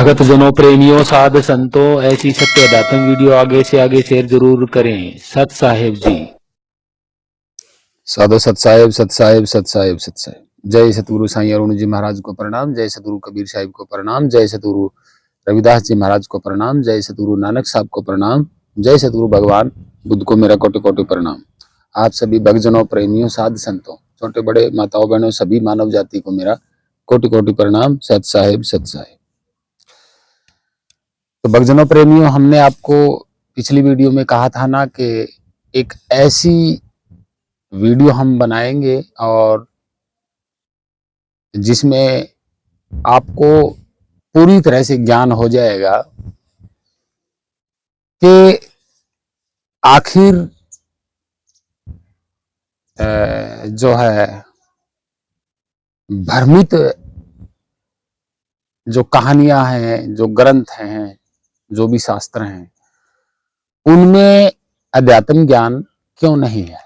भगत जनों, प्रेमियों, साध संतों, ऐसी सत्य अध्यात्म वीडियो आगे से आगे शेयर जरूर करें। सत साहेब जी। साधो सत साहेब, सत साहेब, सत साहेब, सत साहेब। जय सतगुरु साईं अरुण जी महाराज को प्रणाम। जय सतगुरु कबीर साहिब को प्रणाम। जय सतगुरु रविदास जी महाराज को प्रणाम। जय सतगुरु नानक साहब को प्रणाम। जय सतगुरु भगवान बुद्ध को मेरा कोटि कोटि प्रणाम। आप सभी भक्तजनों, प्रेमियों, साध संतों, छोटे बड़े, माताओं बहनों, सभी मानव जाति को मेरा कोटि कोटि प्रणाम। सत साहेब, सत साहेब। तो भक्तजनों, प्रेमियों, हमने आपको पिछली वीडियो में कहा था ना कि एक ऐसी वीडियो हम बनाएंगे और जिसमें आपको पूरी तरह से ज्ञान हो जाएगा कि आखिर जो है भ्रमित जो कहानियां हैं, जो ग्रंथ हैं, जो भी शास्त्र हैं, उनमें अध्यात्म ज्ञान क्यों नहीं है।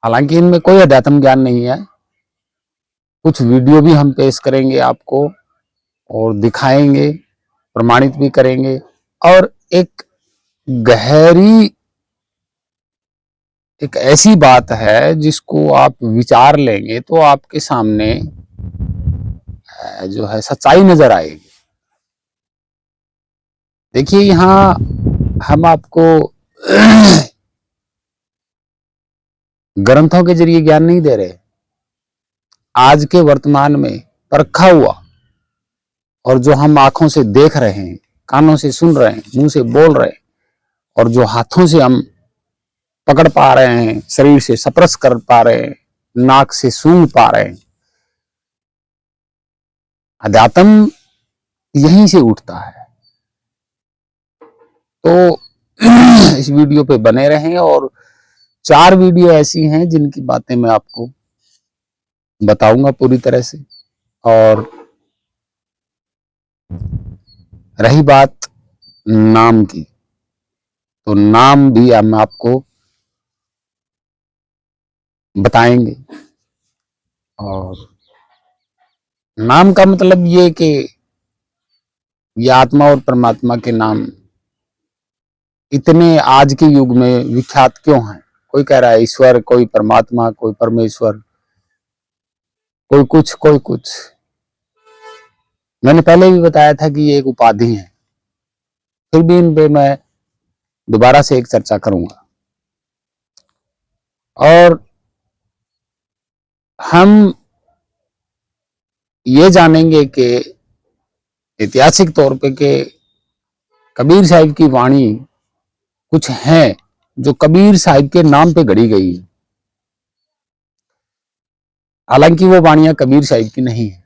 हालांकि इनमें कोई अध्यात्म ज्ञान नहीं है। कुछ वीडियो भी हम पेश करेंगे आपको और दिखाएंगे, प्रमाणित भी करेंगे, और एक गहरी, एक ऐसी बात है जिसको आप विचार लेंगे तो आपके सामने जो है सच्चाई नजर आएगी। देखिए, यहां हम आपको ग्रंथों के जरिए ज्ञान नहीं दे रहे। आज के वर्तमान में परखा हुआ, और जो हम आंखों से देख रहे हैं, कानों से सुन रहे हैं, मुंह से बोल रहे हैं, और जो हाथों से हम पकड़ पा रहे हैं, शरीर से स्पर्श कर पा रहे हैं, नाक से सूंघ पा रहे हैं, अध्यात्म यहीं से उठता है। तो इस वीडियो पे बने रहें, और 4 वीडियो ऐसी हैं जिनकी बातें मैं आपको बताऊंगा पूरी तरह से। और रही बात नाम की, तो नाम भी हम आपको बताएंगे। और नाम का मतलब ये कि ये आत्मा और परमात्मा के नाम इतने आज के युग में विख्यात क्यों हैं। कोई कह रहा है ईश्वर, कोई परमात्मा, कोई परमेश्वर, कोई कुछ, कोई कुछ। मैंने पहले भी बताया था कि ये एक उपाधि है, फिर भी इन पे मैं दोबारा से एक चर्चा करूंगा। और हम ये जानेंगे कि ऐतिहासिक तौर पे कि कबीर साहिब की वाणी कुछ है जो कबीर साहिब के नाम पे गढ़ी गई है। हालांकि वो वाणियां कबीर साहिब की नहीं है।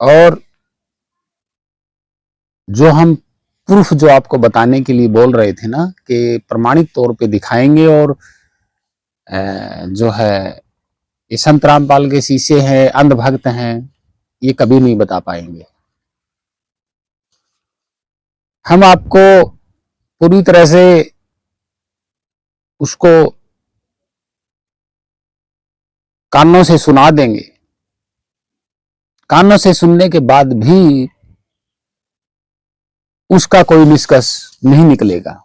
और जो हम प्रूफ जो आपको बताने के लिए बोल रहे थे ना कि प्रमाणिक तौर पे दिखाएंगे, और जो है ये संत रामपाल के शीशे हैं, अंधभक्त हैं, ये कभी नहीं बता पाएंगे। हम आपको पूरी तरह से उसको कानों से सुना देंगे। कानों से सुनने के बाद भी उसका कोई निष्कर्ष नहीं निकलेगा।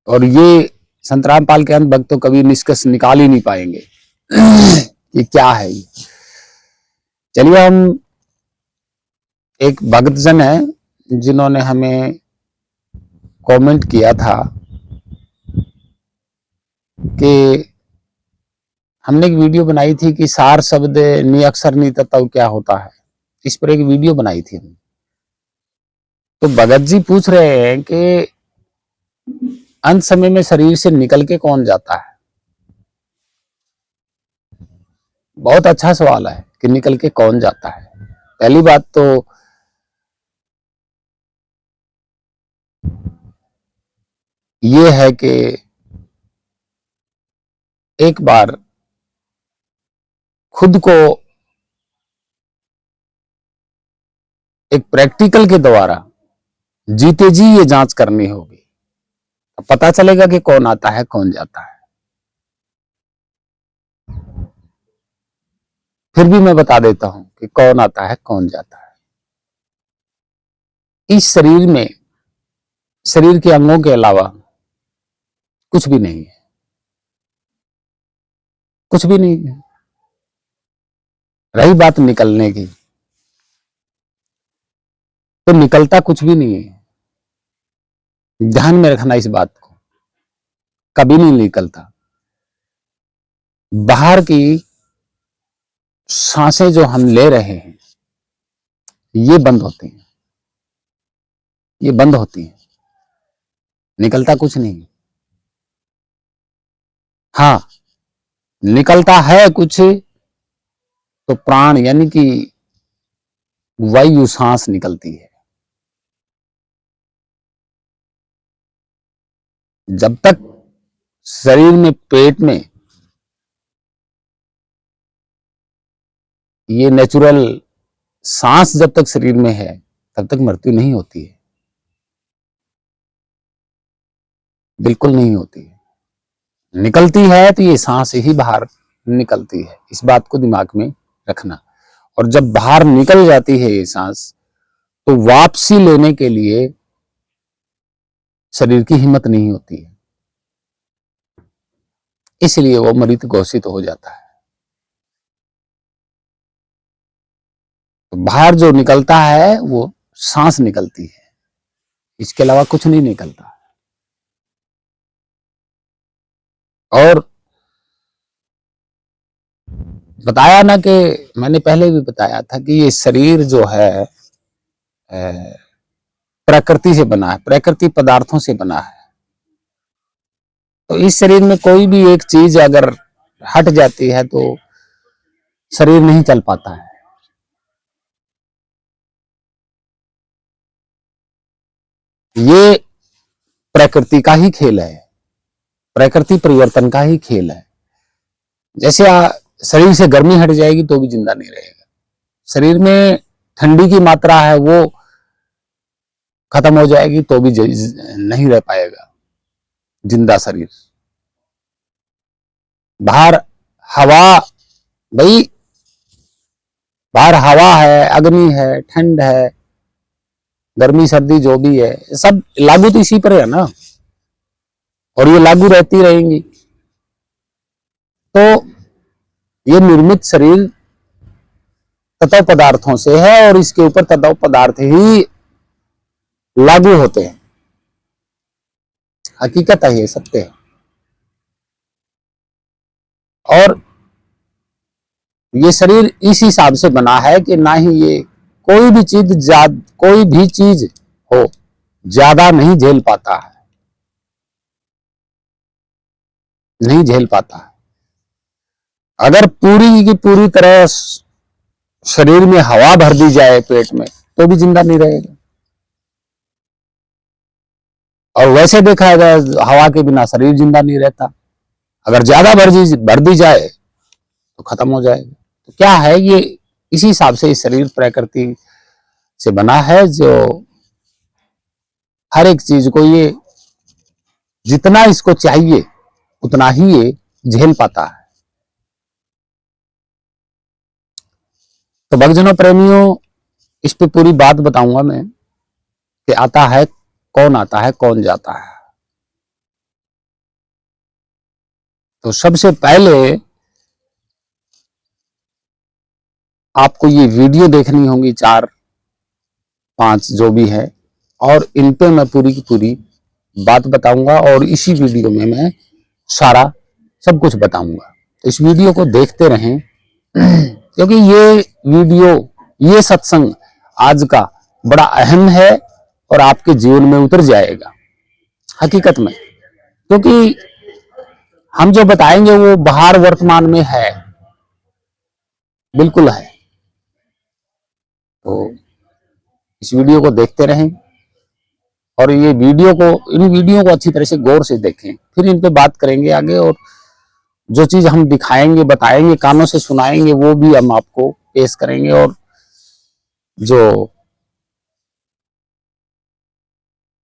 और ये संत रामपाल के अंत भक्त तो कभी निष्कर्ष निकाल ही नहीं पाएंगे कि क्या है ये। चलिए, हम एक भक्तजन है जिन्होंने हमें कमेंट किया था कि हमने एक वीडियो बनाई थी कि सार शब्द नि अक्षर नि तत्व क्या होता है। इस पर एक वीडियो बनाई थी। तो भगत जी पूछ रहे हैं कि अंत समय में शरीर से निकल के कौन जाता है। बहुत अच्छा सवाल है कि निकल के कौन जाता है। पहली बात तो ये है कि एक बार खुद को एक प्रैक्टिकल के द्वारा जीते जी ये जांच करनी होगी, तो पता चलेगा कि कौन आता है, कौन जाता है। फिर भी मैं बता देता हूं कि कौन आता है कौन जाता है। इस शरीर में, शरीर के अंगों के अलावा कुछ भी नहीं है, कुछ भी नहीं है। रही बात निकलने की, तो निकलता कुछ भी नहीं है। ध्यान में रखना इस बात को, कभी नहीं निकलता। बाहर की सांसें जो हम ले रहे हैं ये बंद होती हैं, ये बंद होती हैं, निकलता कुछ नहीं। हाँ, निकलता है कुछ, तो प्राण यानी कि वायु, सांस निकलती है। जब तक शरीर में, पेट में ये नेचुरल सांस जब तक शरीर में है तब तक मृत्यु नहीं होती है, बिल्कुल नहीं होती है। निकलती है तो ये सांस ही बाहर निकलती है, इस बात को दिमाग में रखना। और जब बाहर निकल जाती है ये सांस, तो वापसी लेने के लिए शरीर की हिम्मत नहीं होती है, इसलिए वो मृत घोषित हो जाता है। तो बाहर जो निकलता है वो सांस निकलती है, इसके अलावा कुछ नहीं निकलता। और बताया ना कि मैंने पहले भी बताया था कि ये शरीर जो है प्रकृति से बना है, प्रकृति पदार्थों से बना है। तो इस शरीर में कोई भी एक चीज अगर हट जाती है तो शरीर नहीं चल पाता है। ये प्रकृति का ही खेल है, प्रकृति परिवर्तन का ही खेल है। जैसे शरीर से गर्मी हट जाएगी तो भी जिंदा नहीं रहेगा, शरीर में ठंडी की मात्रा है वो खत्म हो जाएगी तो भी नहीं रह पाएगा जिंदा शरीर। बाहर हवा, भाई बाहर हवा है, अग्नि है, ठंड है, गर्मी सर्दी जो भी है, सब लागू तो इसी पर है ना, और ये लागू रहती रहेंगी। तो ये निर्मित शरीर तत्व पदार्थों से है और इसके ऊपर तत्व पदार्थ ही लागू होते हैं। हकीकत है, ये सत्य है। और ये शरीर इस हिसाब से बना है कि ना ही ये कोई भी चीज हो ज्यादा नहीं झेल पाता है, नहीं झेल पाता है। अगर पूरी की पूरी तरह शरीर में हवा भर दी जाए पेट में तो भी जिंदा नहीं रहेगा, और वैसे देखा जाए हवा के बिना शरीर जिंदा नहीं रहता। अगर ज्यादा भर दी जाए तो खत्म हो जाएगा। तो क्या है, ये इसी हिसाब से शरीर प्रकृति से बना है, जो हर एक चीज को ये जितना इसको चाहिए उतना ही ये झेल पाता है। तो भक्तजनों, प्रेमियों, इस पे पूरी बात बताऊंगा मैं कि आता है कौन जाता है। तो सबसे पहले आपको ये वीडियो देखनी होगी, 4-5 जो भी है, और इन पे मैं पूरी की पूरी बात बताऊंगा और इसी वीडियो में मैं सारा सब कुछ बताऊंगा। तो इस वीडियो को देखते रहें क्योंकि ये वीडियो, ये सत्संग आज का बड़ा अहम है और आपके जीवन में उतर जाएगा हकीकत में। क्योंकि हम जो बताएंगे वो बाहर वर्तमान में है, बिल्कुल है। तो इस वीडियो को देखते रहें और इन वीडियो को अच्छी तरह से गौर से देखें, फिर इन पे बात करेंगे आगे। और जो चीज हम दिखाएंगे, बताएंगे, कानों से सुनाएंगे, वो भी हम आपको पेश करेंगे। और जो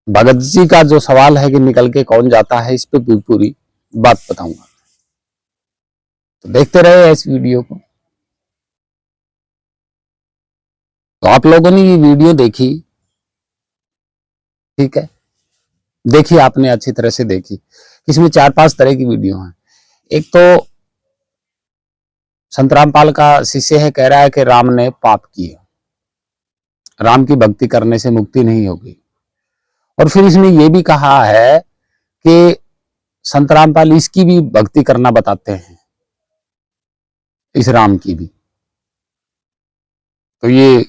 भगत जी का जो सवाल है कि निकल के कौन जाता है, इस पे पूरी बात बताऊंगा। तो देखते रहे इस वीडियो को। तो आप लोगों ने ये वीडियो देखी, ठीक है, देखी आपने, अच्छी तरह से देखी। इसमें 4-5 तरह की वीडियो हैं। एक तो संत रामपाल का शिष्य है, कह रहा है कि राम ने पाप किए, राम की भक्ति करने से मुक्ति नहीं होगी। और फिर इसने ये भी कहा है कि संत रामपाल इसकी भी भक्ति करना बताते हैं, इस राम की भी। तो ये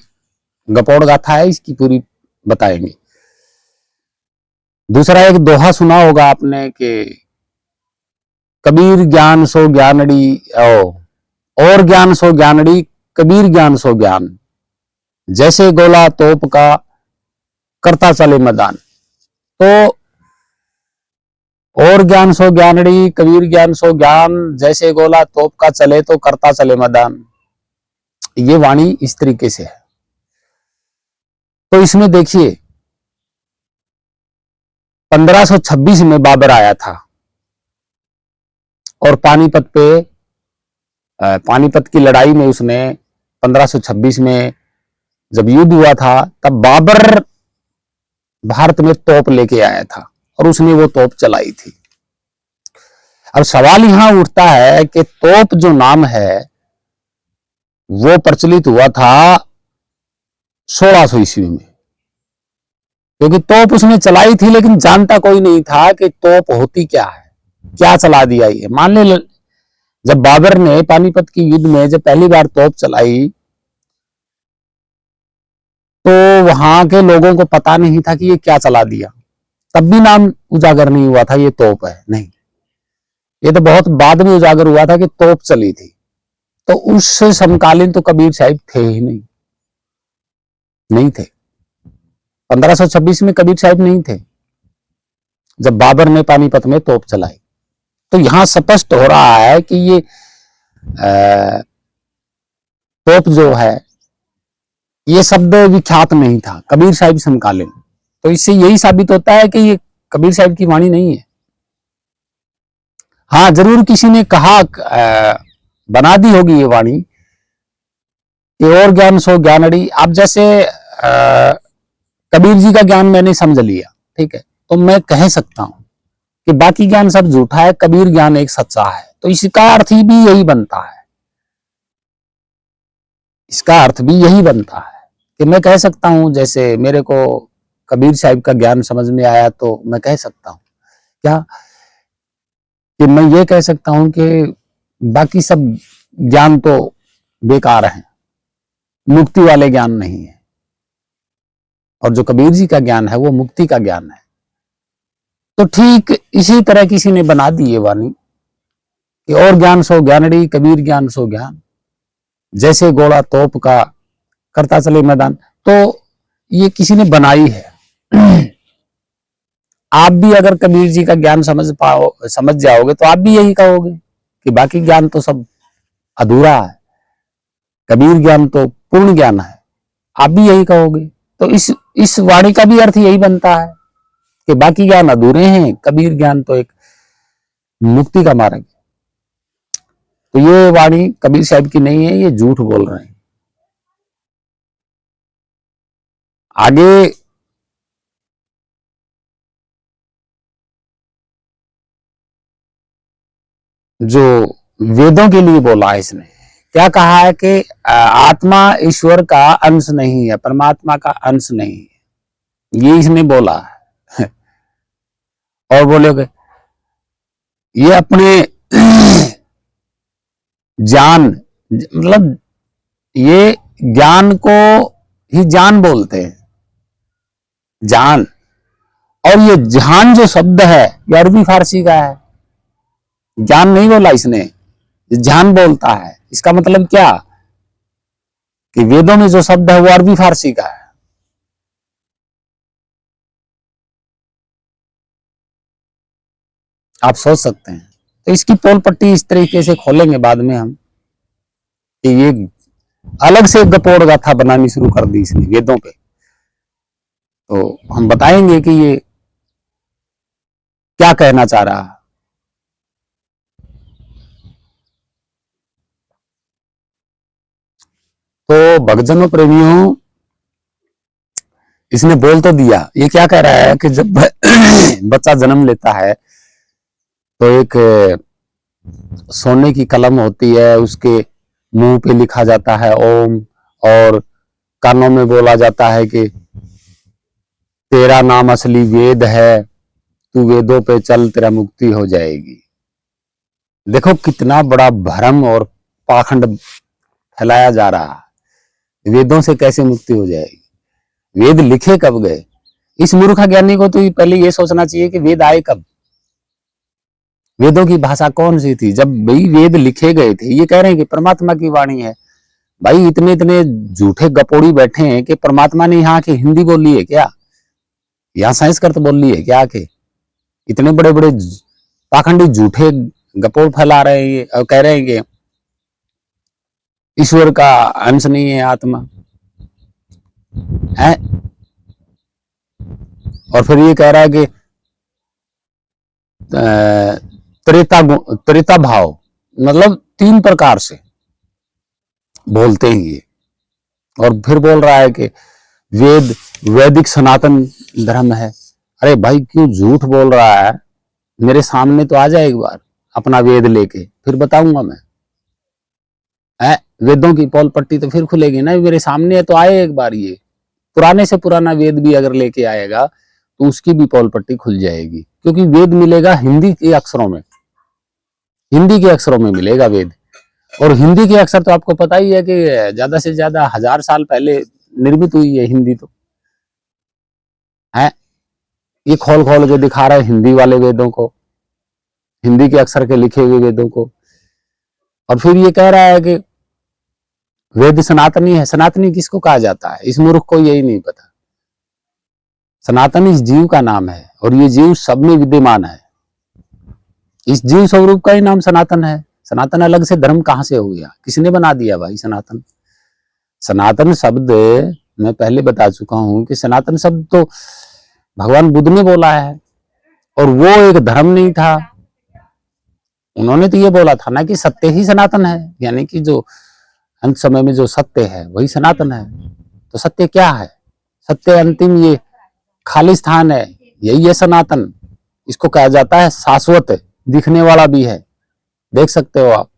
गपौड़ गाथा है, इसकी पूरी बताएंगे। दूसरा एक दोहा सुना होगा आपने कि कबीर ज्ञान सो ज्ञानड़ी, और ज्ञान सो ज्ञानड़ी, कबीर ज्ञान सो ज्ञान, जैसे गोला तोप का करता चले मैदान। तो और ज्ञान सो ज्ञानड़ी, कबीर ज्ञान सो ज्ञान, जैसे गोला तोप का चले तो करता चले मैदान। ये वाणी इस तरीके से है। तो इसमें देखिए 1526 में बाबर आया था और पानीपत पे, पानीपत की लड़ाई में उसने 1526 में जब युद्ध हुआ था, तब बाबर भारत में तोप लेके आया था और उसने वो तोप चलाई थी। अब सवाल यहां उठता है कि तोप जो नाम है वो प्रचलित हुआ था 1600 ईस्वी में, क्योंकि तोप उसने चलाई थी, लेकिन जानता कोई नहीं था कि तोप होती क्या है, क्या चला दिया ये। मान ले जब बाबर ने पानीपत की युद्ध में जब पहली बार तोप चलाई, तो वहां के लोगों को पता नहीं था कि ये क्या चला दिया, तब भी नाम उजागर नहीं हुआ था ये तोप है, नहीं। ये तो बहुत बाद में उजागर हुआ था कि तोप चली थी। तो उससे समकालीन तो कबीर साहिब थे ही नहीं, नहीं थे। 1526 में कबीर साहिब नहीं थे जब बाबर ने पानीपत में तोप चलाई। तो यहां स्पष्ट हो रहा है कि ये तोप जो है ये शब्द विख्यात नहीं था, कबीर साहिब समकालीन। तो इससे यही साबित होता है कि ये कबीर साहिब की वाणी नहीं है। हाँ, जरूर किसी ने कहा, बना दी होगी ये वाणी कि और ज्ञान सो ज्ञानड़ी। आप जैसे कबीर जी का ज्ञान मैंने समझ लिया, ठीक है, तो मैं कह सकता हूं कि बाकी ज्ञान सब झूठा है, कबीर ज्ञान एक सच्चा है। तो इसका अर्थ ही भी यही बनता है, इसका अर्थ भी यही बनता है कि मैं कह सकता हूं, जैसे मेरे को कबीर साहिब का ज्ञान समझ में आया, तो मैं कह सकता हूं क्या, कि मैं ये कह सकता हूं कि बाकी सब ज्ञान तो बेकार है, मुक्ति वाले ज्ञान नहीं है, और जो कबीर जी का ज्ञान है वो मुक्ति का ज्ञान है। तो ठीक इसी तरह किसी ने बना दी ये वाणी कि और ज्ञान सो ज्ञानड़ी, कबीर ज्ञान सो ज्ञान, जैसे गोला तोप का करता चले मैदान। तो ये किसी ने बनाई है। आप भी अगर कबीर जी का ज्ञान समझ जाओगे तो आप भी यही कहोगे कि बाकी ज्ञान तो सब अधूरा है, कबीर ज्ञान तो पूर्ण ज्ञान है, आप भी यही कहोगे। तो इस वाणी का भी अर्थ यही बनता है कि बाकी ज्ञान अधूरे हैं, कबीर ज्ञान तो एक मुक्ति का मार्ग है। तो ये वाणी कबीर साहब की नहीं है, ये झूठ बोल रहे हैं। आगे जो वेदों के लिए बोला है इसने, क्या कहा है कि आत्मा ईश्वर का अंश नहीं है, परमात्मा का अंश नहीं है, ये इसने बोला है। और बोलोगे ये अपने जान, मतलब ये ज्ञान को ही जान बोलते हैं, जान। और ये जहान जो शब्द है ये अरबी फारसी का है, ज्ञान नहीं बोला इसने, जान बोलता है। इसका मतलब क्या कि वेदों में जो शब्द है वो अरबी फारसी का है। आप सोच सकते हैं। तो इसकी पोल पट्टी इस तरीके से खोलेंगे बाद में हम कि ये अलग से गपोड़ गाथा बनानी शुरू कर दी इसने वेदों पे। तो हम बताएंगे कि ये क्या कहना चाह रहा है। तो भक्तजनों प्रेमियों, इसने बोल तो दिया। ये क्या कह रहा है कि जब बच्चा जन्म लेता है तो एक सोने की कलम होती है, उसके मुंह पे लिखा जाता है ओम, और कानों में बोला जाता है कि तेरा नाम असली वेद है, तू वेदों पे चल, तेरा मुक्ति हो जाएगी। देखो कितना बड़ा भ्रम और पाखंड फैलाया जा रहा है। वेदों से कैसे मुक्ति हो जाएगी? वेद लिखे कब गए? इस मूर्ख ज्ञानी को तो पहले ये सोचना चाहिए कि वेद आए कब, वेदों की भाषा कौन सी थी जब भाई वेद लिखे गए थे। ये कह रहे हैं कि परमात्मा की वाणी है। भाई इतने इतने झूठे गपोड़ी बैठे हैं कि परमात्मा ने यहाँ की हिंदी बोली है क्या, यहाँ संस्कृत बोली है क्या आके? इतने बड़े बड़े पाखंडी झूठे गपोड़ फैला रहे हैं और कह रहे हैं कि ईश्वर का अंश नहीं है आत्मा है। और फिर ये कह रहा है कि त्रेता भाव, मतलब 3 प्रकार से बोलते हैं ये। और फिर बोल रहा है कि वेद वैदिक सनातन धर्म है। अरे भाई क्यों झूठ बोल रहा है? मेरे सामने तो आ जाए एक बार अपना वेद लेके, फिर बताऊंगा मैं। वेदों की पोल पट्टी तो फिर खुलेगी ना। मेरे सामने है तो आए एक बार। ये पुराने से पुराना वेद भी अगर लेके आएगा तो उसकी भी पोल पट्टी खुल जाएगी, क्योंकि वेद मिलेगा हिंदी के अक्षरों में, हिंदी के अक्षरों में मिलेगा वेद। और हिंदी के अक्षर तो आपको पता ही है कि ज्यादा से ज्यादा 1000 साल पहले निर्मित हुई है हिंदी तो है। ये खोल खोल के दिखा रहा है हिंदी वाले वेदों को, हिंदी के अक्षर के लिखे हुए वेदों को। और फिर ये कह रहा है कि वेद सनातनी है। सनातनी किसको कहा जाता है? इस मूर्ख को यही नहीं पता। सनातन इस जीव का नाम है और ये जीव सब में विद्यमान है। इस जीव स्वरूप का ही नाम सनातन है। सनातन अलग से धर्म कहां से हो गया? किसने बना दिया भाई सनातन? सनातन शब्द मैं पहले बता चुका हूं कि सनातन शब्द तो भगवान बुद्ध ने बोला है, और वो एक धर्म नहीं था। उन्होंने तो ये बोला था ना कि सत्य ही सनातन है, यानी कि जो अंत समय में जो सत्य है वही सनातन है। तो सत्य क्या है? सत्य अंतिम ये खाली स्थान है, यही है सनातन। इसको कहा जाता है शाश्वत, दिखने वाला भी है, देख सकते हो आप,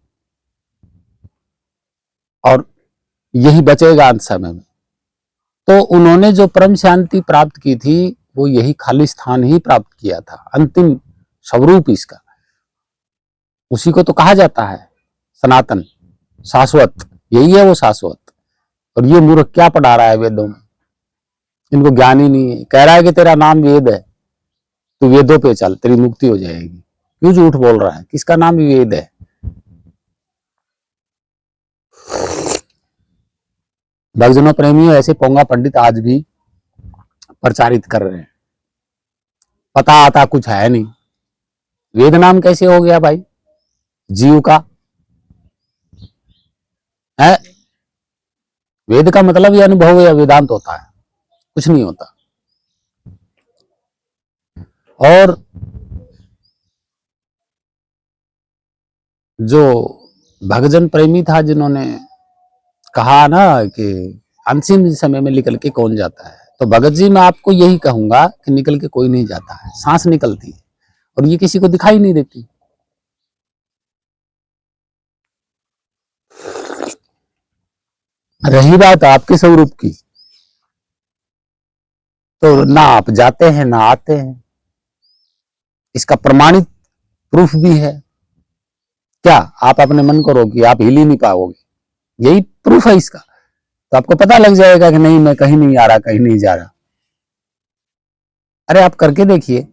और यही बचेगा अंत समय में। तो उन्होंने जो परम शांति प्राप्त की थी वो यही खाली स्थान ही प्राप्त किया था, अंतिम स्वरूप इसका। उसी को तो कहा जाता है सनातन, शाश्वत। यही है वो शाश्वत। और ये मूर्ख क्या पढ़ा रहा है वेदों में? इनको ज्ञान ही नहीं है। कह रहा है कि तेरा नाम वेद है, तू वेदों पे चल, तेरी मुक्ति हो जाएगी। क्यों झूठ बोल रहा है? किसका नाम वेद है? भक्तजनों प्रेमियों, ऐसे पोंगा पंडित आज भी प्रचारित कर रहे हैं। पता आता कुछ है नहीं। वेद नाम कैसे हो गया भाई जीव का? है वेद का मतलब ये अनुभव या वेदांत होता है, कुछ नहीं होता। और जो भक्तजन प्रेमी था जिन्होंने कहा ना कि अंतिम समय में निकल के कौन जाता है, तो भगत जी मैं आपको यही कहूंगा कि निकल के कोई नहीं जाता है। सांस निकलती है और ये किसी को दिखाई नहीं देती। रही बात आपके स्वरूप की, तो ना आप जाते हैं ना आते हैं। इसका प्रमाणित प्रूफ भी है। क्या आप अपने मन को रोकिए, आप हिल ही नहीं पाओगे, यही प्रूफ है इसका। तो आपको पता लग जाएगा कि नहीं मैं कहीं नहीं आ रहा, कहीं नहीं जा रहा। अरे आप करके देखिए,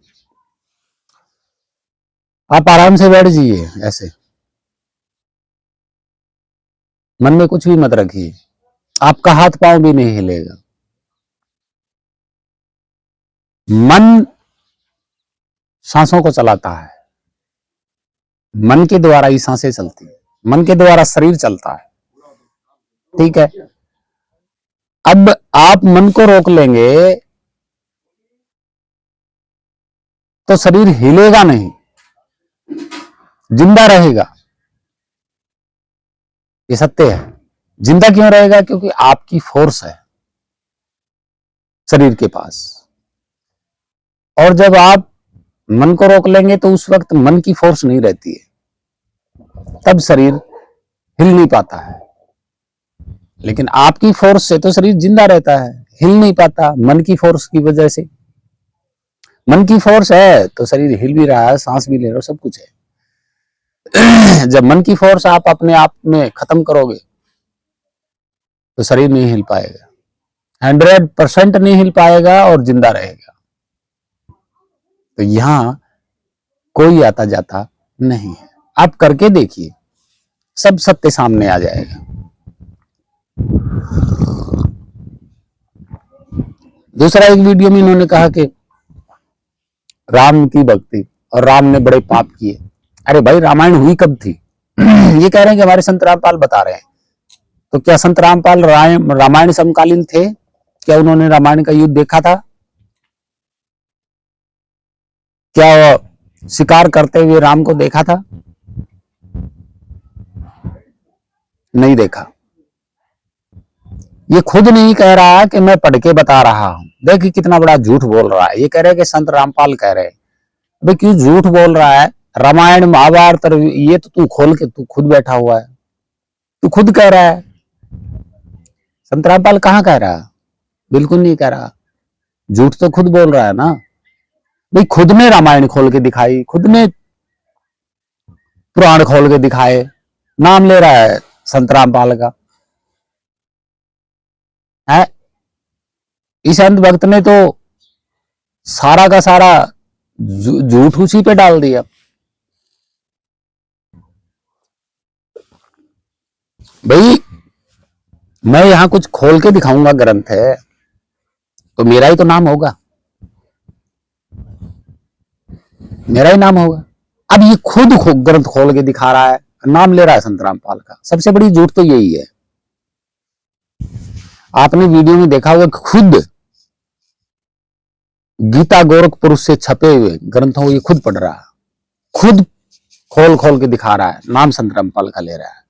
आप आराम से बैठ जाइए ऐसे, मन में कुछ भी मत रखिए, आपका हाथ पांव भी नहीं हिलेगा। मन सांसों को चलाता है, मन के द्वारा ही सांसें चलती है, मन के द्वारा शरीर चलता है। ठीक है, अब आप मन को रोक लेंगे तो शरीर हिलेगा नहीं, जिंदा रहेगा। ये सत्य है। जिंदा क्यों रहेगा? क्योंकि आपकी फोर्स है, शरीर के पास। और जब आप मन को रोक लेंगे तो उस वक्त मन की फोर्स नहीं रहती है, तब शरीर हिल नहीं पाता है। लेकिन आपकी फोर्स से तो शरीर जिंदा रहता है, हिल नहीं पाता मन की फोर्स की वजह से। मन की फोर्स है तो शरीर हिल भी रहा है, सांस भी ले रहा है, सब कुछ है। जब मन की फोर्स आप अपने आप में खत्म करोगे तो शरीर नहीं हिल पाएगा, 100% नहीं हिल पाएगा और जिंदा रहेगा। तो यहां कोई आता जाता नहीं है। आप करके देखिए, सब सत्य सामने आ जाएगा। दूसरा एक वीडियो में इन्होंने कहा कि राम की भक्ति और राम ने बड़े पाप किए। अरे भाई, रामायण हुई कब थी? ये कह रहे हैं कि हमारे संत रामपाल बता रहे हैं। तो क्या संत रामपाल रामायण समकालीन थे? क्या उन्होंने रामायण का युद्ध देखा था? क्या शिकार करते हुए राम को देखा था? नहीं देखा। ये खुद नहीं कह रहा कि मैं पढ़ के बता रहा हूं। देखिए कितना बड़ा झूठ बोल रहा है। ये कह रहे हैं कि संत रामपाल कह रहे हैं। भाई क्यों झूठ बोल रहा है? रामायण महाभारत ये तो तू खोल के तू खुद बैठा हुआ है, तू खुद कह रहा है। संत रामपाल कहाँ कह रहा है? बिल्कुल नहीं कह रहा। झूठ तो खुद बोल रहा है ना। भाई खुद ने रामायण खोल के दिखाई, खुद ने पुराण खोल के दिखाए, नाम ले रहा है संत रामपाल का है। इस अंध भक्त ने तो सारा का सारा झूठ उसी पे डाल दिया। भाई मैं यहां कुछ खोल के दिखाऊंगा ग्रंथ है तो मेरा ही तो नाम होगा, मेरा ही नाम होगा। अब ये खुद ग्रंथ खोल के दिखा रहा है, नाम ले रहा है संत रामपाल का। सबसे बड़ी झूठ तो यही है। आपने वीडियो में देखा होगा, खुद गीता गोरखपुर से छपे हुए ग्रंथों को ये खुद पढ़ रहा है, खुद खोल खोल के दिखा रहा है, नाम संत रामपाल का ले रहा है।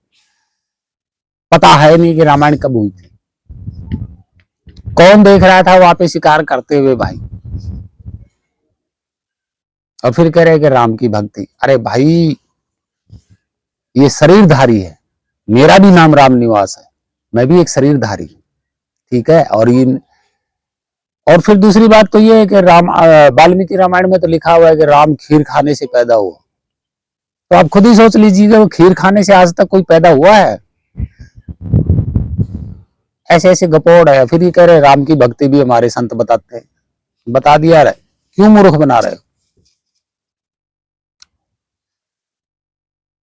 पता है नहीं कि रामायण कब हुई थी। कौन देख रहा था वहां पे शिकार करते हुए भाई? और फिर कह रहे कि राम की भक्ति। अरे भाई ये शरीरधारी है, मेरा भी नाम राम निवास है, मैं भी एक शरीरधारी, ठीक है। और फिर दूसरी बात तो ये है कि राम वाल्मीकि रामायण में तो लिखा हुआ है कि राम खीर खाने से पैदा हुआ। तो आप खुद ही सोच लीजिएगा, वो खीर खाने से आज तक कोई पैदा हुआ है? ऐसे ऐसे गपोड़ है। फिर ये कह रहे राम की भक्ति भी हमारे संत बताते हैं। बता दिया रहे, क्यों मूर्ख बना रहे हो?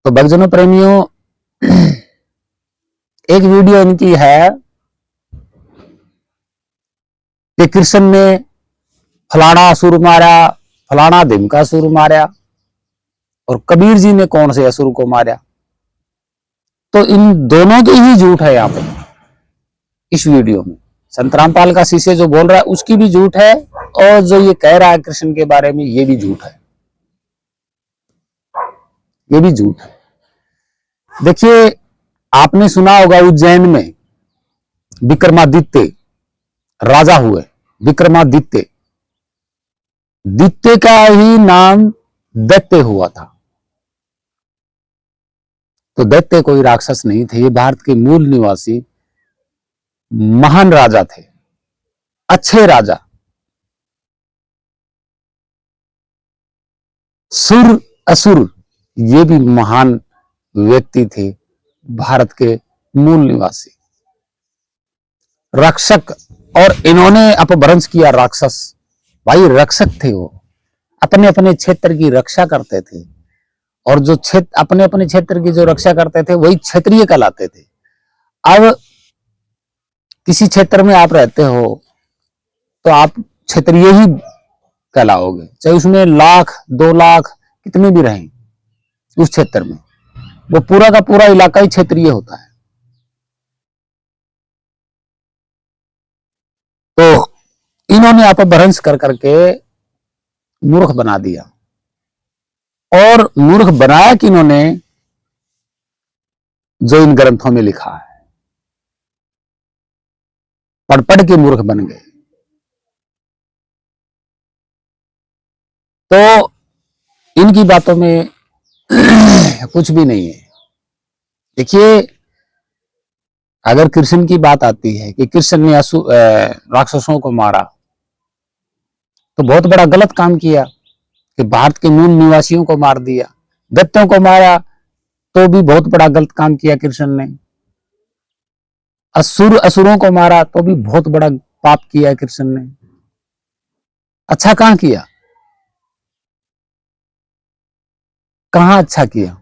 तो भक्तजनों प्रेमियों, एक वीडियो इनकी है कि कृष्ण ने फलाना असुर मारा, फलाना धिमका असुर मारा, और कबीर जी ने कौन से असुर को मारा। तो इन दोनों के ही झूठ है यहाँ पे इस वीडियो में। संत रामपाल का शिष्य जो बोल रहा है उसकी भी झूठ है, और जो ये कह रहा है कृष्ण के बारे में ये भी झूठ है, ये भी झूठ है। देखिए आपने सुना होगा उज्जैन में विक्रमादित्य राजा हुए। विक्रमादित्य, दित्य का ही नाम दैत्य हुआ था। तो दैत्य कोई राक्षस नहीं थे, ये भारत के मूल निवासी महान राजा थे, अच्छे राजा, सुर असुर ये भी महान व्यक्ति थे, भारत के मूल निवासी रक्षक। और इन्होंने अपभ्रंश किया राक्षस। भाई रक्षक थे वो, अपने अपने क्षेत्र की रक्षा करते थे, और जो क्षेत्र अपने अपने क्षेत्र की जो रक्षा करते थे वही क्षेत्रीय कहलाते थे। अब किसी क्षेत्र में आप रहते हो तो आप क्षेत्रीय ही कहलाओगे, चाहे उसमें 1,00,000 2,00,000 कितने भी रहें उस क्षेत्र में, वो पूरा का पूरा इलाका ही क्षेत्रीय होता है। तो इन्होंने अपभ्रंश कर करके मूर्ख बना दिया। और मूर्ख बनाया कि इन्होंने जो इन ग्रंथों में लिखा है, पढ़ पढ़ के मूर्ख बन गए। तो इनकी बातों में कुछ भी नहीं है। देखिए, अगर कृष्ण की बात आती है कि कृष्ण ने राक्षसों को मारा, तो बहुत बड़ा गलत काम किया कि भारत के मूल निवासियों को मार दिया। दैत्यों को मारा तो भी बहुत बड़ा गलत काम किया कृष्ण ने। असुरों को मारा तो भी बहुत बड़ा पाप किया कृष्ण ने। अच्छा कहां किया? कहां अच्छा किया?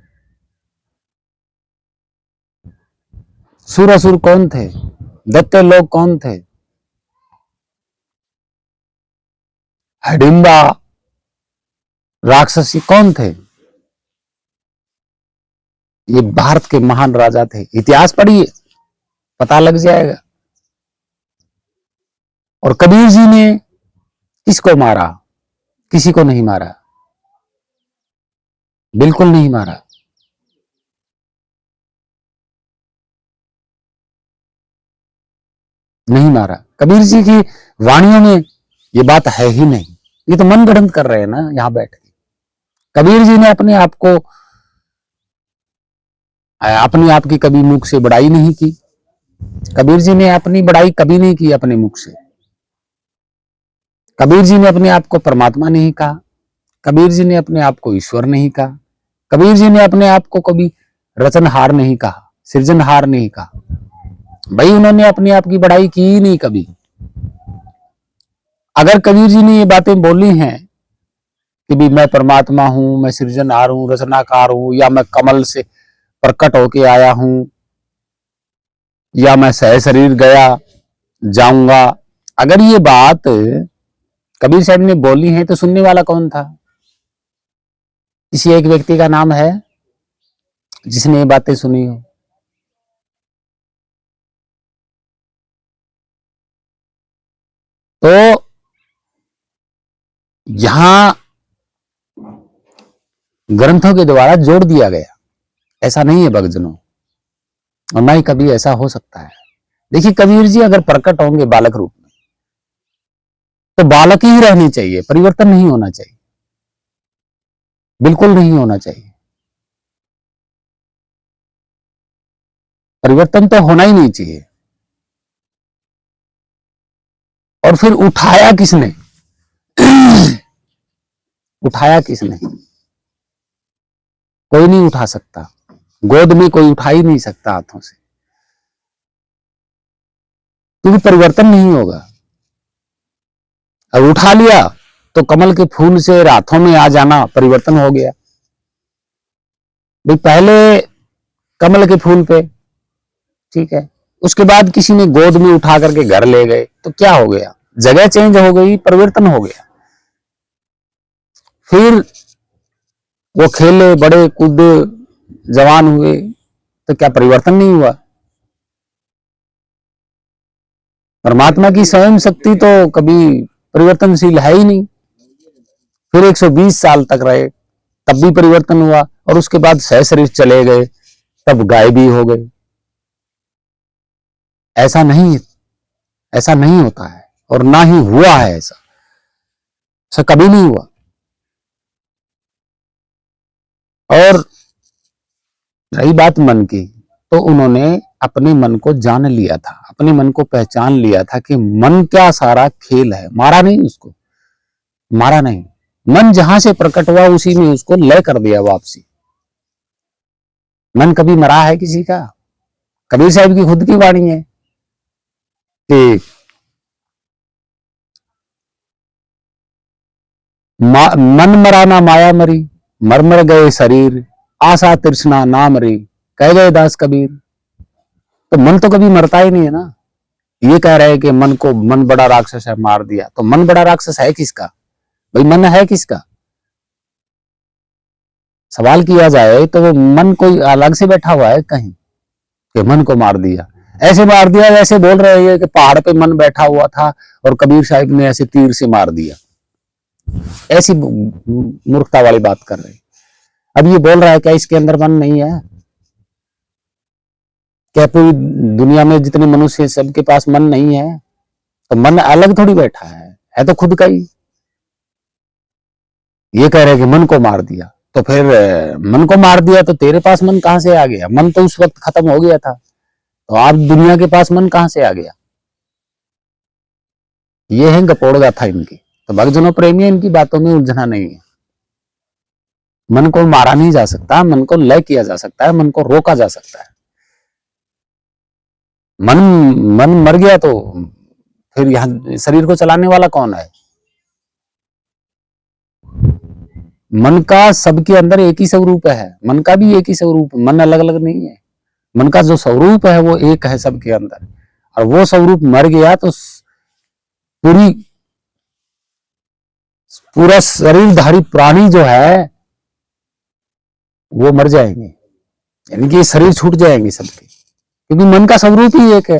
असुर कौन थे? दैत्य लोग कौन थे? हिडिंबा राक्षसी कौन थे? ये भारत के महान राजा थे। इतिहास पढ़िए, पता लग जाएगा। और कबीर जी ने किसको मारा? किसी को नहीं मारा, बिल्कुल नहीं मारा। नहीं मारा। कबीर जी की वाणियों में ये बात है ही नहीं। ये तो मन गढ़ंत कर रहे हैं ना यहां बैठ के। कबीर जी ने अपने आप को, अपने आप की कभी मुख से बड़ाई नहीं की। कबीर जी ने अपनी बड़ाई कभी नहीं की अपने मुख से। कबीर जी ने अपने आप को परमात्मा नहीं कहा। कबीर जी ने अपने आप को ईश्वर नहीं कहा। कबीर जी ने अपने आप को कभी रचनहार नहीं कहा, सृजनहार नहीं कहा। भाई उन्होंने अपने आप की बड़ाई की ही नहीं कभी। अगर कबीर जी ने ये बातें बोली हैं कि भी मैं परमात्मा हूं, मैं सृजनहार हूं, रचनाकार हूं, या मैं कमल से प्रकट होके आया हूं, या मैं सह शरीर गया जाऊंगा, अगर ये बात कबीर साहब ने बोली है तो सुनने वाला कौन था? किसी एक व्यक्ति का नाम है जिसने ये बातें सुनी हो? तो यहां ग्रंथों के द्वारा जोड़ दिया गया, ऐसा नहीं है भक्तजनों, और ना ही कभी ऐसा हो सकता है। देखिए, कबीर जी अगर प्रकट होंगे बालक रूप में, तो बालक ही रहने चाहिए, परिवर्तन नहीं होना चाहिए, बिल्कुल नहीं होना चाहिए। परिवर्तन तो होना ही नहीं चाहिए। और फिर उठाया किसने? उठाया किसने? कोई नहीं उठा सकता। गोद में कोई उठा ही नहीं सकता हाथों से, क्योंकि परिवर्तन नहीं होगा। अब उठा लिया तो कमल के फूल से हाथों में आ जाना परिवर्तन हो गया। भाई पहले कमल के फूल पे, ठीक है, उसके बाद किसी ने गोद में उठा करके घर ले गए, तो क्या हो गया? जगह चेंज हो गई, परिवर्तन हो गया। फिर वो खेले, बड़े, कूदे, जवान हुए, तो क्या परिवर्तन नहीं हुआ? परमात्मा की स्वयं शक्ति तो कभी परिवर्तनशील है ही नहीं। फिर 120 साल तक रहे, तब भी परिवर्तन हुआ, और उसके बाद सह शरीर चले गए, तब गायब भी हो गए। ऐसा नहीं, ऐसा नहीं होता है, और ना ही हुआ है ऐसा, ऐसा कभी नहीं हुआ। और रही बात मन की, तो उन्होंने अपने मन को जान लिया था, अपने मन को पहचान लिया था कि मन क्या सारा खेल है। मारा नहीं उसको, मारा नहीं। मन जहां से प्रकट हुआ उसी में उसको लय कर दिया वापसी। मन कभी मरा है किसी का? कबीर साहब की खुद की वाणी है कि मन मरा ना माया मरी, मर मर गए शरीर, आशा तृष्णा ना मरी, कह गए दास कबीर। तो मन तो कभी मरता ही नहीं है ना। ये कह रहे हैं कि मन बड़ा राक्षस है, मार दिया, तो मन बड़ा राक्षस है किसका? भाई मन है किसका? सवाल किया जाए तो वो मन कोई अलग से बैठा हुआ है कहीं कि मन को मार दिया? ऐसे मार दिया जैसे बोल रहे हैं कि पहाड़ पे मन बैठा हुआ था और कबीर साहब ने ऐसे तीर से मार दिया। ऐसी मूर्खता वाली बात कर रहे हैं। अब ये बोल रहा है क्या इसके अंदर मन नहीं है? क्या पूरी दुनिया में जितने मनुष्य हैं सबके पास मन नहीं है? तो मन अलग थोड़ी बैठा है तो खुद का ही। ये कह रहे कि मन को मार दिया, तो फिर मन को मार दिया तो तेरे पास मन कहां से आ गया? मन तो उस वक्त खत्म हो गया था, तो आप दुनिया के पास मन कहां से आ गया? ये है गपोड़ गाथा इनकी। तो भक्तजनों प्रेमी, इनकी बातों में उलझना नहीं है। मन को मारा नहीं जा सकता, मन को लय किया जा सकता है, मन को रोका जा सकता है। मन मन मर गया तो फिर यहाँ शरीर को चलाने वाला कौन है? मन का सबके अंदर एक ही स्वरूप है, मन का भी एक ही स्वरूप, मन अलग अलग नहीं है। मन का जो स्वरूप है वो एक है सबके अंदर, और वो स्वरूप मर गया तो पूरी पूरा शरीरधारी प्राणी जो है वो मर जाएंगे, यानी कि शरीर छूट जाएंगे सबके, क्योंकि मन का स्वरूप ही एक है।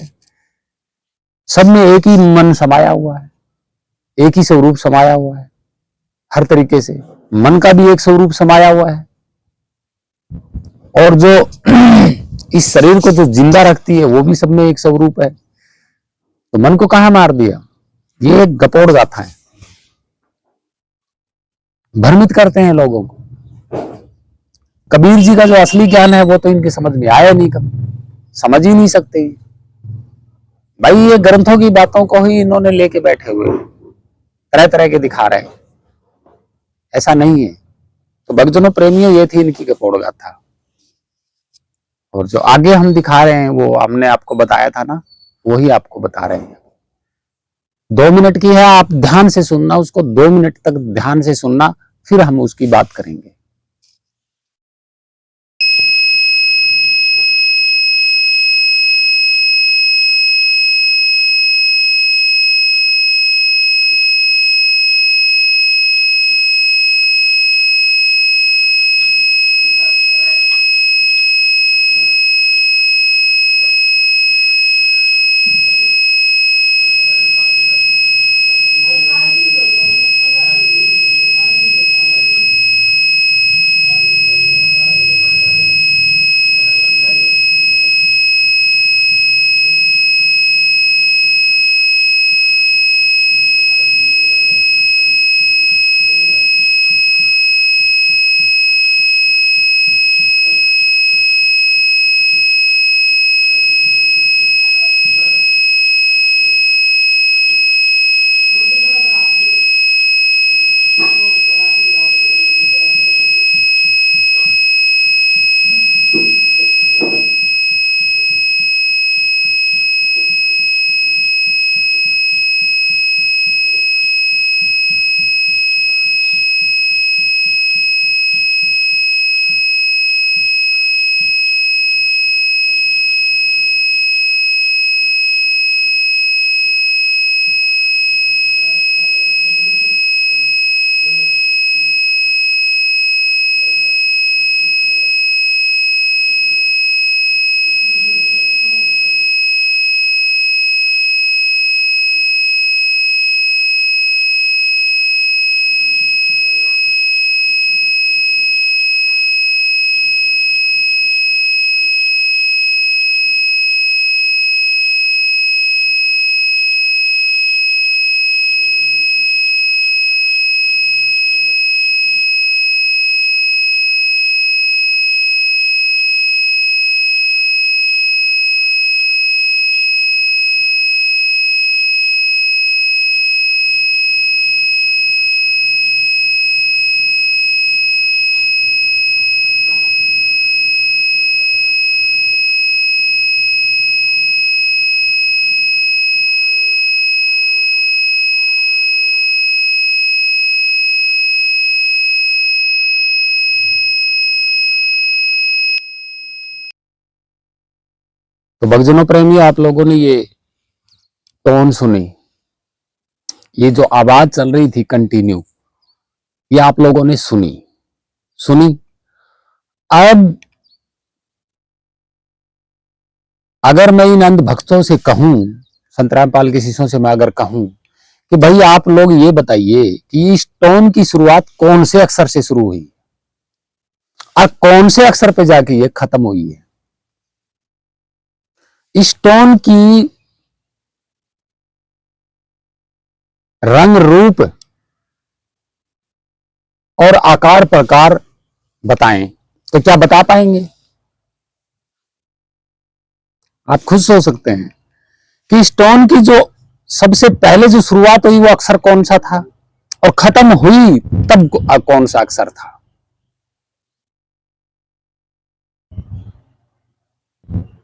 सब में एक ही मन समाया हुआ है, एक ही स्वरूप समाया हुआ है। हर तरीके से मन का भी एक स्वरूप समाया हुआ है, और जो इस शरीर को जो जिंदा रखती है वो भी सब में एक स्वरूप है। तो मन को कहां मार दिया? ये एक गपोड़ गाथा है, भ्रमित करते हैं लोगों को। कबीर जी का जो असली ज्ञान है वो तो इनके समझ में आया नहीं, कभी समझ ही नहीं सकते भाई। ये ग्रंथों की बातों को ही इन्होंने लेके बैठे हुए, तरह तरह के दिखा रहे हैं, ऐसा नहीं है। तो भक्तजनों प्रेमियों, ये थी इनकी गपोड़ गाथा। और जो आगे हम दिखा रहे हैं वो हमने आपको बताया था ना, वही आपको बता रहे हैं। 2 मिनट की है, आप ध्यान से सुनना उसको, 2 मिनट तक ध्यान से सुनना, फिर हम उसकी बात करेंगे। तो भक्तजनों प्रेमी, आप लोगों ने ये टोन सुनी, ये जो आवाज चल रही थी कंटिन्यू, ये आप लोगों ने सुनी सुनी। अब अगर मैं इन अंध भक्तों से कहूं, संत रामपाल के शिष्यों से मैं अगर कहूं कि भाई आप लोग ये बताइए कि इस टोन की शुरुआत कौन से अक्षर से शुरू हुई और कौन से अक्षर पे जाके ये खत्म हुई है, इस टोन की रंग रूप और आकार प्रकार बताएं तो क्या बता पाएंगे? आप खुद सोच सकते हैं कि स्टोन की जो सबसे पहले जो शुरुआत हुई वो अक्षर कौन सा था, और खत्म हुई तब कौन सा अक्षर था?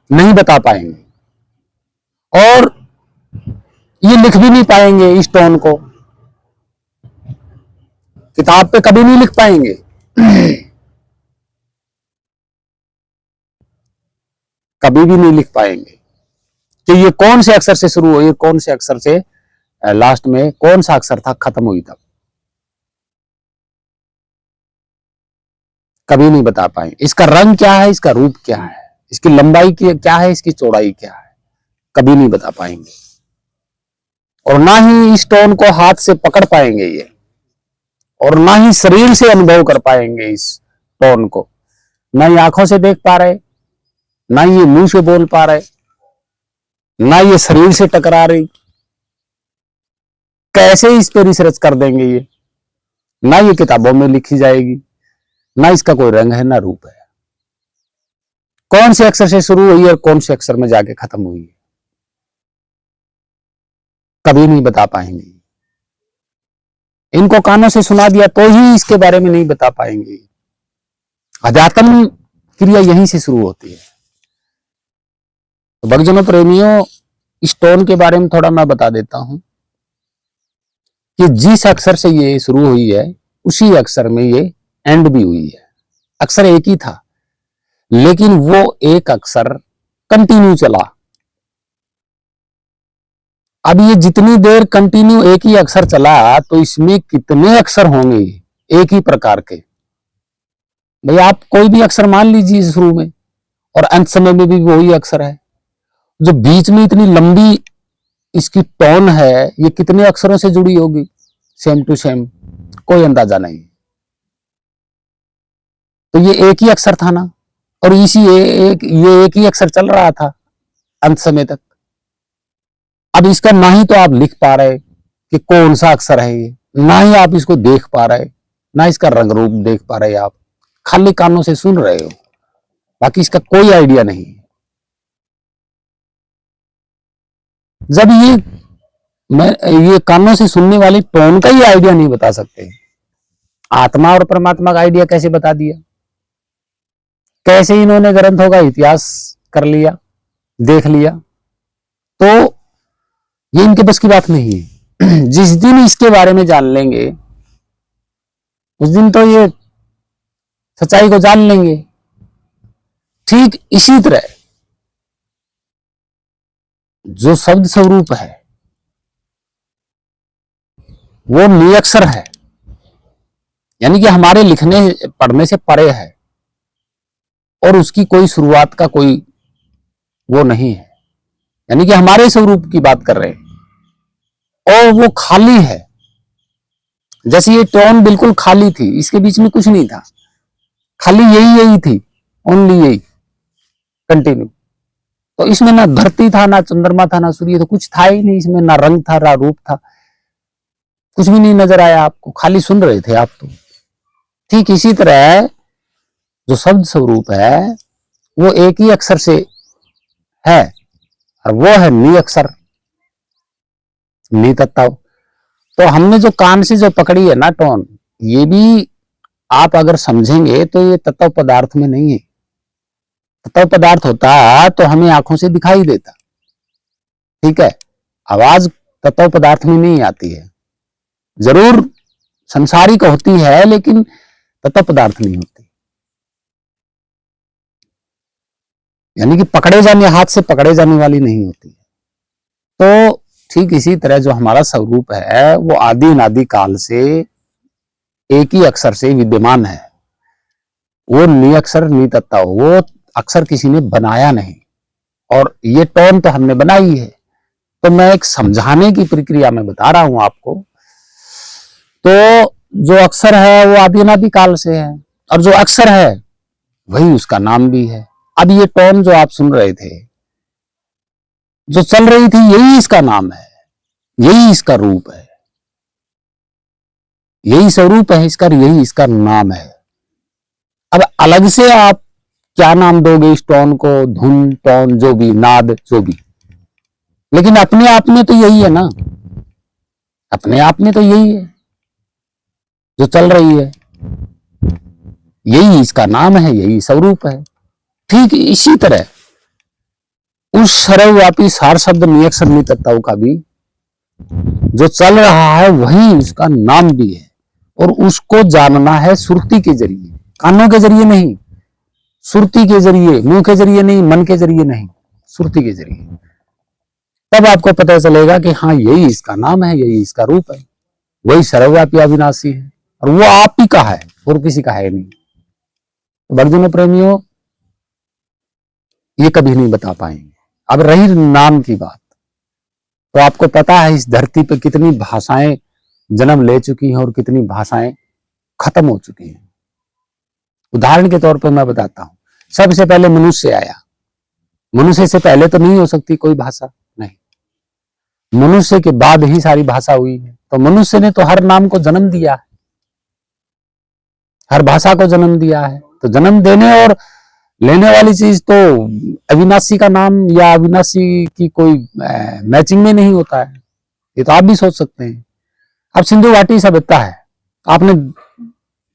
नहीं बता पाएंगे, और ये लिख भी नहीं पाएंगे। स्टोन को किताब पे कभी नहीं लिख पाएंगे। कभी भी नहीं लिख पाएंगे कि ये कौन से अक्षर से शुरू हुई, कौन से अक्षर से लास्ट में कौन सा अक्षर था, खत्म हुई तब। कभी नहीं बता पाएंगे। इसका रंग क्या है, इसका रूप क्या है, इसकी लंबाई क्या है, इसकी चौड़ाई क्या है, कभी नहीं बता पाएंगे। और ना ही स्टोन को हाथ से पकड़ पाएंगे ये, और ना ही शरीर से अनुभव कर पाएंगे इस टोन को। ना ही आंखों से देख पा रहे, ना ये मुंह से बोल पा रहे, ना ये शरीर से टकरा रही। कैसे इस पे रिसर्च कर देंगे ये? ना ये किताबों में लिखी जाएगी, ना इसका कोई रंग है, ना रूप है। कौन से अक्षर से शुरू हुई है और कौन से अक्षर में जाके खत्म हुई है, कभी नहीं बता पाएंगे। इनको कानों से सुना दिया तो ही इसके बारे में नहीं बता पाएंगे। अध्यात्म क्रिया यहीं से शुरू होती है। तो भक्तजनों प्रेमियों, स्टोन के बारे में थोड़ा मैं बता देता हूं कि जिस अक्षर से ये शुरू हुई है उसी अक्षर में ये एंड भी हुई है। अक्षर एक ही था, लेकिन वो एक अक्षर कंटिन्यू चला। अब ये जितनी देर कंटिन्यू एक ही अक्षर चला तो इसमें कितने अक्षर होंगे एक ही प्रकार के? भाई आप कोई भी अक्षर मान लीजिए शुरू में, और अंत समय में भी वही अक्षर है। जो बीच में इतनी लंबी इसकी टोन है, ये कितने अक्षरों से जुड़ी होगी सेम टू सेम? कोई अंदाजा नहीं। तो ये एक ही अक्षर था ना, और ये एक ही अक्षर चल रहा था अंत समय तक। अब इसका ना ही तो आप लिख पा रहे कि कौन सा अक्षर है ये, ना ही आप इसको देख पा रहे, ना इसका रंग रूप देख पा रहे। आप खाली कानों से सुन रहे हो, बाकी इसका कोई आइडिया नहीं। जब ये कानों से सुनने वाली टोन का ही आइडिया नहीं बता सकते, आत्मा और परमात्मा का आइडिया कैसे बता दिया? कैसे इन्होंने ग्रंथों का इतिहास कर लिया, देख लिया? तो ये इनके बस की बात नहीं है। जिस दिन इसके बारे में जान लेंगे उस दिन तो ये सच्चाई को जान लेंगे। ठीक इसी तरह जो शब्द स्वरूप है वो निरक्षर है, यानी कि हमारे लिखने पढ़ने से परे है, और उसकी कोई शुरुआत का कोई वो नहीं है। यानी कि हमारे स्वरूप की बात कर रहे हैं, और वो खाली है। जैसे ये टोन बिल्कुल खाली थी, इसके बीच में कुछ नहीं था, खाली यही थी, ओनली यही कंटिन्यू। तो इसमें ना धरती था, ना चंद्रमा था, ना सूर्य, तो कुछ था ही नहीं इसमें। ना रंग था, ना रूप था, कुछ भी नहीं नजर आया आपको, खाली सुन रहे थे आप तो। ठीक इसी तरह जो शब्द स्वरूप है वो एक ही अक्षर से है, और वो है नी अक्षर, नी तत्व। तो हमने जो कान से जो पकड़ी है ना टोन, ये भी आप अगर समझेंगे तो ये तत्व पदार्थ में नहीं है। तत्व पदार्थ होता तो हमें आंखों से दिखाई देता, ठीक है। आवाज तत्व पदार्थ में नहीं आती है, जरूर संसारिक होती है, लेकिन तत्व पदार्थ नहीं होती। यानी कि पकड़े जाने, हाथ से पकड़े जाने वाली नहीं होती। तो ठीक इसी तरह जो हमारा स्वरूप है वो आदि अनादि काल से एक ही अक्षर से विद्यमान है। वो नी अक्षर, नी तत्व, वो अक्षर किसी ने बनाया नहीं, और ये टोन तो हमने बनाई है। तो मैं एक समझाने की प्रक्रिया में बता रहा हूं आपको। तो जो अक्षर है वो आदि अनादि काल से है, और जो अक्षर है वही उसका नाम भी है। अब ये टोन जो आप सुन रहे थे, जो चल रही थी, यही इसका नाम है, यही इसका रूप है, यही स्वरूप है इसका, यही इसका नाम है। अब अलग से आप क्या नाम दोगे इस टोन को, धुन, टोन, जो भी, नाद, जो भी, लेकिन अपने आप में तो यही है ना, अपने आप में तो यही है जो चल रही है, यही इसका नाम है, यही स्वरूप है। ठीक इसी तरह उस सर्वव्यापी सार शब्द नियक्षर नितत्ताओं का भी जो चल रहा है वही इसका नाम भी है, और उसको जानना है सुरती के जरिए, कानों के जरिए नहीं, सुरती के जरिए, मुंह के जरिए नहीं, मन के जरिए नहीं, सुरती के जरिए। तब आपको पता चलेगा कि हाँ यही इसका नाम है, यही इसका रूप है, वही सर्वव्यापी अविनाशी है, और वो आप ही का है और किसी का है नहीं। तो भक्तजनों प्रेमियों, ये कभी नहीं बता पाएंगे। अब रही नाम की बात, तो आपको पता है इस धरती पे कितनी भाषाएं जन्म ले चुकी हैं और कितनी भाषाएं खत्म हो चुकी हैं। उदाहरण के तौर पर मैं बताता हूं, सबसे पहले मनुष्य आया, मनुष्य से पहले तो नहीं हो सकती कोई भाषा, नहीं, मनुष्य के बाद ही सारी भाषा हुई है। तो मनुष्य ने तो हर नाम को जन्म दिया है, हर भाषा को जन्म दिया है। तो जन्म देने और लेने वाली चीज तो अविनाशी का नाम या अविनाशी की कोई मैचिंग में नहीं होता है, ये तो आप भी सोच सकते हैं। अब सिंधु घाटी सभ्यता है, आपने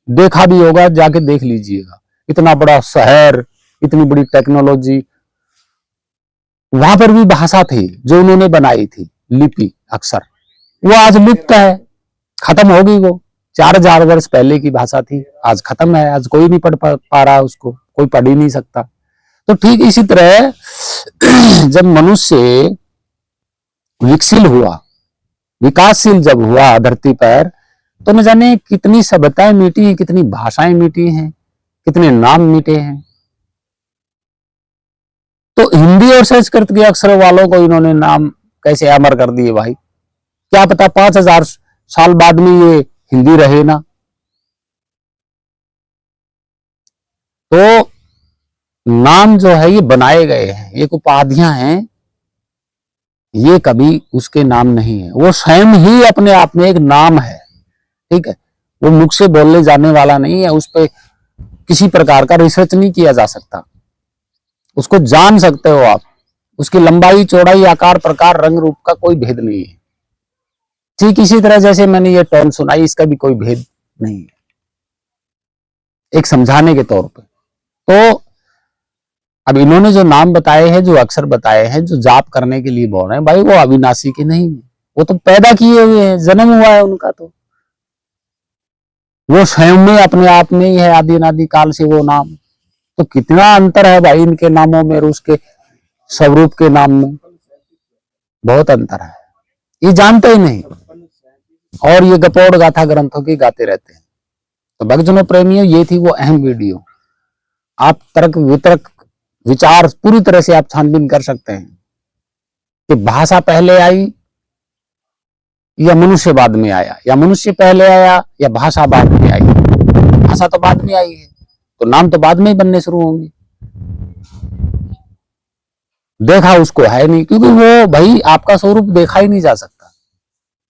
देखा भी होगा, जाके देख लीजिएगा, इतना बड़ा शहर, इतनी बड़ी टेक्नोलॉजी, वहां पर भी भाषा थी जो उन्होंने बनाई थी, लिपि, अक्षर, वो आज लुप्त है, खत्म हो गई। वो 4000 वर्ष पहले की भाषा थी, आज खत्म है, आज कोई नहीं पढ़ पा रहा उसको, कोई पढ़ ही नहीं सकता। तो ठीक इसी तरह जब मनुष्य विकसित हुआ, विकासशील जब हुआ धरती पर, तो न जाने कितनी सभ्यताएं मिटी, कितनी भाषाएं मिटी हैं, कितने नाम मिटे हैं। तो हिंदी और संस्कृत के अक्षरों वालों को इन्होंने नाम कैसे अमर कर दिए भाई, क्या पता 5000 साल बाद में ये हिंदी रहे ना। तो नाम जो है ये बनाए गए हैं, एक उपाधियां हैं, ये कभी उसके नाम नहीं है, वो स्वयं ही अपने आप में एक नाम है। ठीक है, वो मुख से बोलने जाने वाला नहीं है, उस पर किसी प्रकार का रिसर्च नहीं किया जा सकता, उसको जान सकते हो आप, उसकी लंबाई, चौड़ाई, आकार, प्रकार, रंग, रूप का कोई भेद नहीं है। ठीक इसी तरह जैसे मैंने ये टोन सुनाई, इसका भी कोई भेद नहीं है, एक समझाने के तौर पे। तो अब इन्होंने जो नाम बताए हैं, जो अक्षर बताए हैं, जो जाप करने के लिए बोल रहे हैं भाई, वो अविनाशी के नहीं है, वो तो पैदा किए हुए हैं, जन्म हुआ है उनका, तो वो स्वयं में अपने आप में ही है, आदि अनादि काल से वो नाम। तो कितना अंतर है भाई इनके नामों में और उसके स्वरूप के नाम में, बहुत अंतर है, ये जानते ही नहीं, और ये गपोड़ गाथा ग्रंथों की गाते रहते हैं। तो भक्तजनों प्रेमियों, ये थी वो अहम वीडियो। आप तर्क वितर्क विचार पूरी तरह से आप छानबीन कर सकते हैं कि भाषा पहले आई या मनुष्य बाद में आया, या मनुष्य पहले आया या भाषा बाद में आई। भाषा तो बाद में आई है, तो नाम तो बाद में ही बनने शुरू होंगे। देखा उसको है नहीं, क्योंकि वो भाई आपका स्वरूप देखा ही नहीं जा सकता,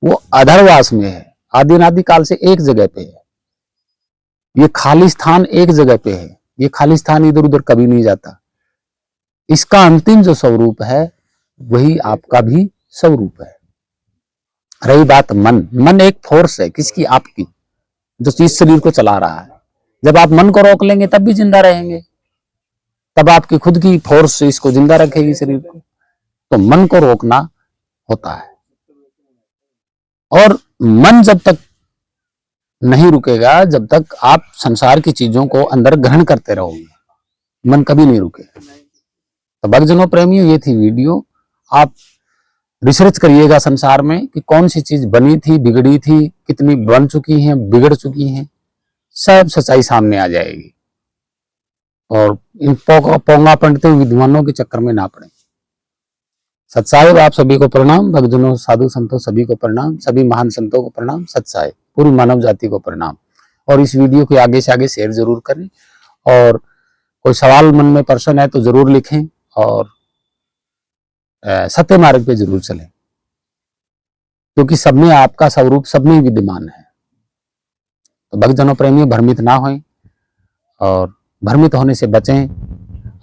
वो अधरवास में है, आदि अनादि काल से एक जगह पे है, ये खाली स्थान एक जगह पे है, ये खाली स्थान इधर उधर कभी नहीं जाता। इसका अंतिम जो स्वरूप है वही आपका भी स्वरूप है। रही बात मन, मन एक फोर्स है, किसकी? आपकी, जो इस शरीर को चला रहा है। जब आप मन को रोक लेंगे तब भी जिंदा रहेंगे, तब आपकी खुद की फोर्स इसको जिंदा रखेगी, शरीर को। तो मन को रोकना होता है, और मन जब तक नहीं रुकेगा, जब तक आप संसार की चीजों को अंदर ग्रहण करते रहोगे, मन कभी नहीं रुकेगा। तो भक्तजनों प्रेमियों, ये थी वीडियो। आप रिसर्च करिएगा संसार में कि कौन सी चीज बनी थी, बिगड़ी थी, कितनी बन चुकी हैं, बिगड़ चुकी हैं, सब सच्चाई सामने आ जाएगी। और इन पोंगा पंडित विद्वानों के चक्कर में ना पड़े। सत्साहिब आप सभी को प्रणाम, भक्तजनों, साधु संतों सभी को प्रणाम, सभी महान संतों को प्रणाम, सत्साहिब पूरी मानव जाति को प्रणाम। और इस वीडियो को आगे से आगे शेयर जरूर करें, और कोई सवाल मन में प्रश्न है तो जरूर लिखें, और सत्य मार्ग पे जरूर चलें, क्योंकि सब में आपका स्वरूप सब में विद्यमान है। तो भक्तजनों प्रेमियों, भ्रमित ना हों और भ्रमित होने से बचें,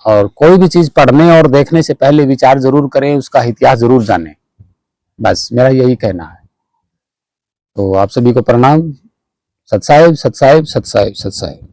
और कोई भी चीज पढ़ने और देखने से पहले विचार जरूर करें, उसका इतिहास जरूर जानें। बस मेरा यही कहना है। तो आप सभी को प्रणाम। सत साहिब, सत साहिब, सत साहिब, सत साहिब।